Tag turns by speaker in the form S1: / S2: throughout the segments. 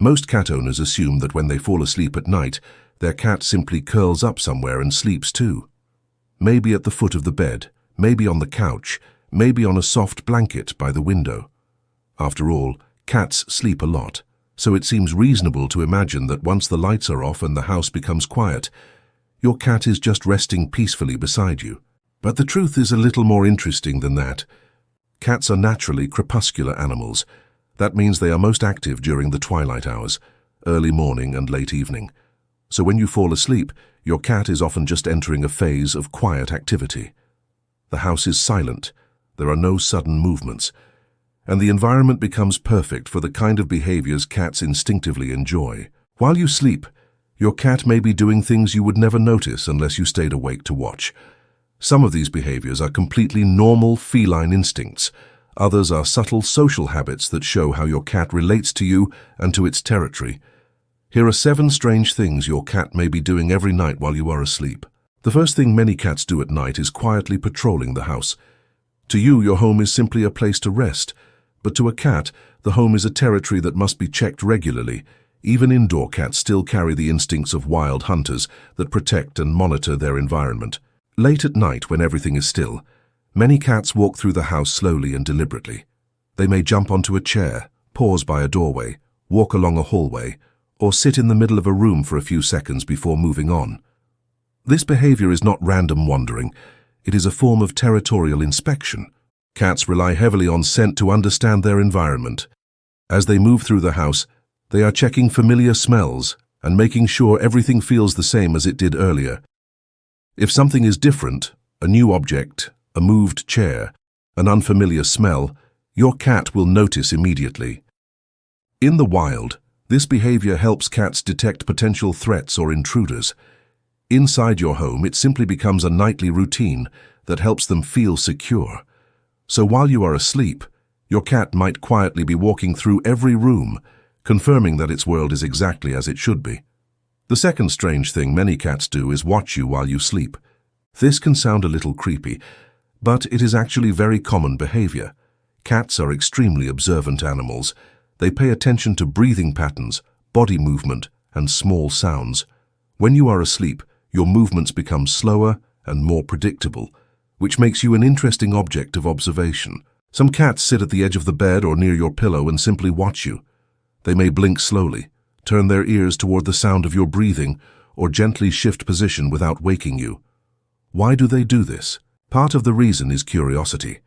S1: Most cat owners assume that when they fall asleep at night, their cat simply curls up somewhere and sleeps too. Maybe at the foot of the bed, maybe on the couch, maybe on a soft blanket by the window. After all, cats sleep a lot, so it seems reasonable to imagine that once the lights are off and the house becomes quiet, your cat is just resting peacefully beside you. But the truth is a little more interesting than that. Cats are naturally crepuscular animals. That means they are most active during the twilight hours, early morning and late evening. So when you fall asleep, your cat is often just entering a phase of quiet activity. The house is silent, there are no sudden movements, and the environment becomes perfect for the kind of behaviors cats instinctively enjoy. While you sleep, your cat may be doing things you would never notice unless you stayed awake to watch. Some of these behaviors are completely normal feline instincts. Others are subtle social habits that show how your cat relates to you and to its territory. Here are 7 strange things your cat may be doing every night while you are asleep. The first thing many cats do at night is quietly patrolling the house. To you, your home is simply a place to rest, but to a cat, the home is a territory that must be checked regularly. Even indoor cats still carry the instincts of wild hunters that protect and monitor their environment. Late at night, when everything is still, many cats walk through the house slowly and deliberately. They may jump onto a chair, pause by a doorway, walk along a hallway, or sit in the middle of a room for a few seconds before moving on. This behavior is not random wandering. It is a form of territorial inspection. Cats rely heavily on scent to understand their environment. As they move through the house, they are checking familiar smells and making sure everything feels the same as it did earlier. If something is different, a new object, a moved chair, an unfamiliar smell, your cat will notice immediately. In the wild, this behavior helps cats detect potential threats or intruders. Inside your home, it simply becomes a nightly routine that helps them feel secure. So while you are asleep, your cat might quietly be walking through every room, confirming that its world is exactly as it should be. The second strange thing many cats do is watch you while you sleep. This can sound a little creepy, but it is actually very common behavior. Cats are extremely observant animals. They pay attention to breathing patterns, body movement, and small sounds. When you are asleep, your movements become slower and more predictable, which makes you an interesting object of observation. Some cats sit at the edge of the bed or near your pillow and simply watch you. They may blink slowly, turn their ears toward the sound of your breathing, or gently shift position without waking you. Why do they do this? Part of the reason is curiosity.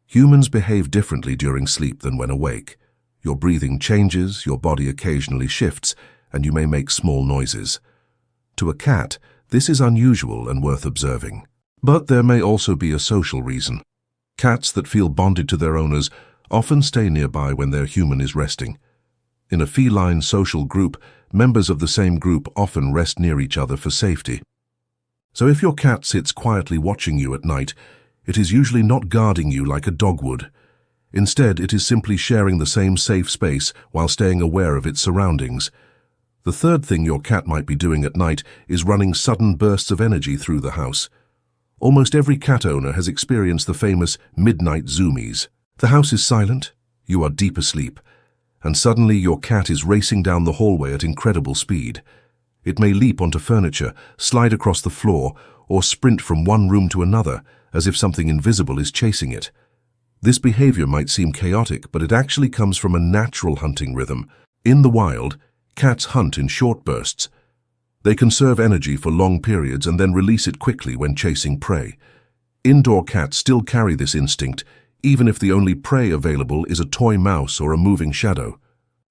S1: Humans behave differently during sleep than when awake. Your breathing changes, your body occasionally shifts, and you may make small noises. To a cat, this is unusual and worth observing. But there may also be a social reason. Cats that feel bonded to their owners often stay nearby when their human is resting. In a feline social group, members of the same group often rest near each other for safety. So if your cat sits quietly watching you at night, it is usually not guarding you like a dog would. Instead, it is simply sharing the same safe space while staying aware of its surroundings. The third thing your cat might be doing at night is running sudden bursts of energy through the house. Almost every cat owner has experienced the famous midnight zoomies. The house is silent, you are deep asleep, and suddenly your cat is racing down the hallway at incredible speed. It may leap onto furniture, slide across the floor, or sprint from one room to another, as if something invisible is chasing it. This behavior might seem chaotic, but it actually comes from a natural hunting rhythm. In the wild, cats hunt in short bursts. They conserve energy for long periods and then release it quickly when chasing prey. Indoor cats still carry this instinct, even if the only prey available is a toy mouse or a moving shadow.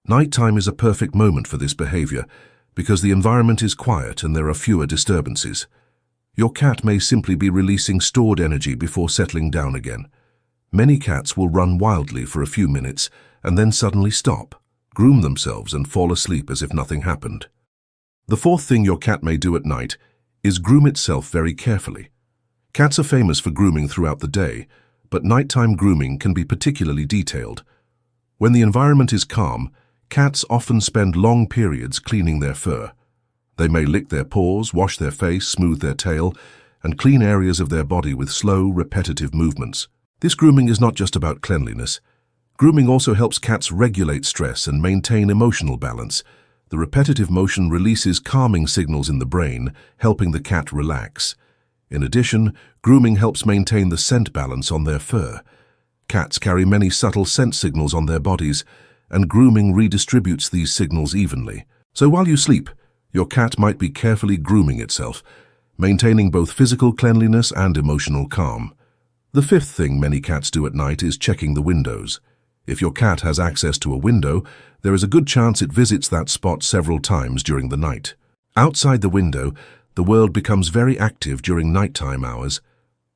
S1: Nighttime is a perfect moment for this behavior because the environment is quiet and there are fewer disturbances. Your cat may simply be releasing stored energy before settling down again. Many cats will run wildly for a few minutes and then suddenly stop, groom themselves and fall asleep as if nothing happened. The fourth thing your cat may do at night is groom itself very carefully. Cats are famous for grooming throughout the day, but nighttime grooming can be particularly detailed. When the environment is calm, cats often spend long periods cleaning their fur. They may lick their paws, wash their face, smooth their tail, and clean areas of their body with slow, repetitive movements. This grooming is not just about cleanliness. Grooming also helps cats regulate stress and maintain emotional balance. The repetitive motion releases calming signals in the brain, helping the cat relax. In addition, grooming helps maintain the scent balance on their fur. Cats carry many subtle scent signals on their bodies, and grooming redistributes these signals evenly. So while you sleep, your cat might be carefully grooming itself, maintaining both physical cleanliness and emotional calm. The fifth thing many cats do at night is checking the windows. If your cat has access to a window, there is a good chance it visits that spot several times during the night. Outside the window, the world becomes very active during nighttime hours.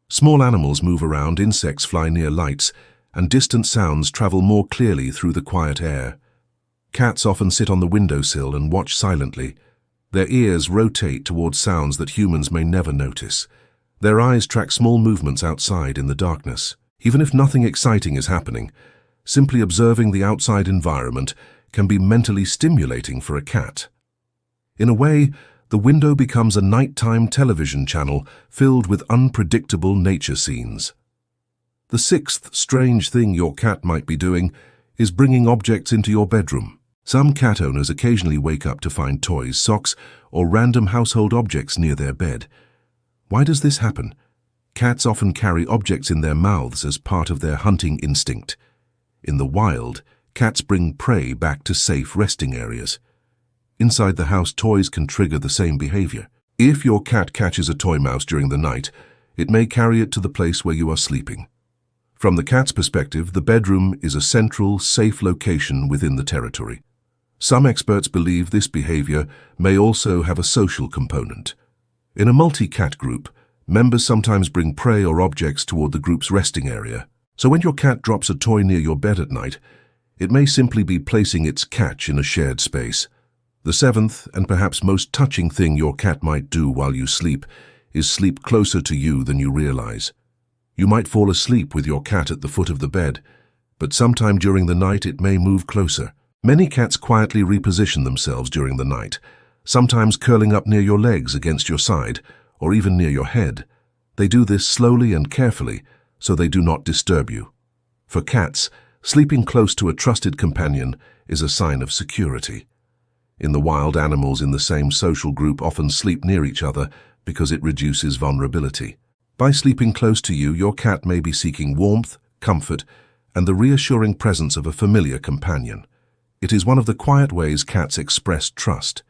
S1: Small animals move around, insects fly near lights, and distant sounds travel more clearly through the quiet air. Cats often sit on the windowsill and watch silently. Their ears rotate towards sounds that humans may never notice. Their eyes track small movements outside in the darkness. Even if nothing exciting is happening, simply observing the outside environment can be mentally stimulating for a cat. In a way, the window becomes a nighttime television channel filled with unpredictable nature scenes. The sixth strange thing your cat might be doing is bringing objects into your bedroom. Some cat owners occasionally wake up to find toys, socks, or random household objects near their bed. Why does this happen? Cats often carry objects in their mouths as part of their hunting instinct. In the wild, cats bring prey back to safe resting areas. Inside the house, toys can trigger the same behavior. If your cat catches a toy mouse during the night, it may carry it to the place where you are sleeping. From the cat's perspective, the bedroom is a central, safe location within the territory. Some experts believe this behavior may also have a social component. In a multi-cat group, members sometimes bring prey or objects toward the group's resting area. So when your cat drops a toy near your bed at night, it may simply be placing its catch in a shared space. The seventh, and perhaps most touching thing your cat might do while you sleep, is sleep closer to you than you realize. You might fall asleep with your cat at the foot of the bed, but sometime during the night it may move closer. Many cats quietly reposition themselves during the night, sometimes curling up near your legs against your side, or even near your head. They do this slowly and carefully, so they do not disturb you. For cats, sleeping close to a trusted companion is a sign of security. In the wild, animals in the same social group often sleep near each other because it reduces vulnerability. By sleeping close to you, your cat may be seeking warmth, comfort, and the reassuring presence of a familiar companion. It is one of the quiet ways cats express trust.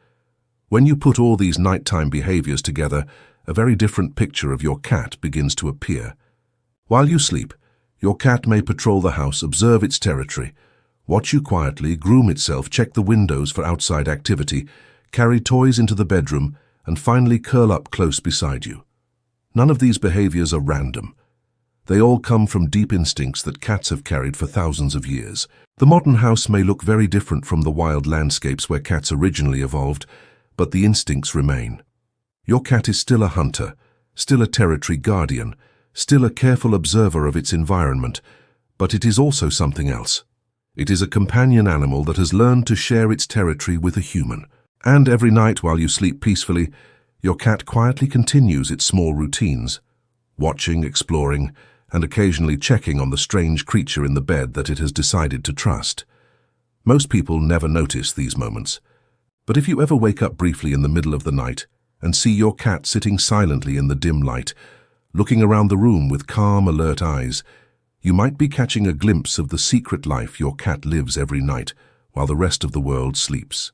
S1: When you put all these nighttime behaviors together, a very different picture of your cat begins to appear. While you sleep, your cat may patrol the house, observe its territory, watch you quietly, groom itself, check the windows for outside activity, carry toys into the bedroom, and finally curl up close beside you. None of these behaviors are random. They all come from deep instincts that cats have carried for thousands of years. The modern house may look very different from the wild landscapes where cats originally evolved, but the instincts remain. Your cat is still a hunter, still a territory guardian, still a careful observer of its environment, but it is also something else. It is a companion animal that has learned to share its territory with a human. And every night while you sleep peacefully, your cat quietly continues its small routines, watching, exploring, and occasionally checking on the strange creature in the bed that it has decided to trust. Most people never notice these moments, but if you ever wake up briefly in the middle of the night and see your cat sitting silently in the dim light, looking around the room with calm, alert eyes, you might be catching a glimpse of the secret life your cat lives every night while the rest of the world sleeps.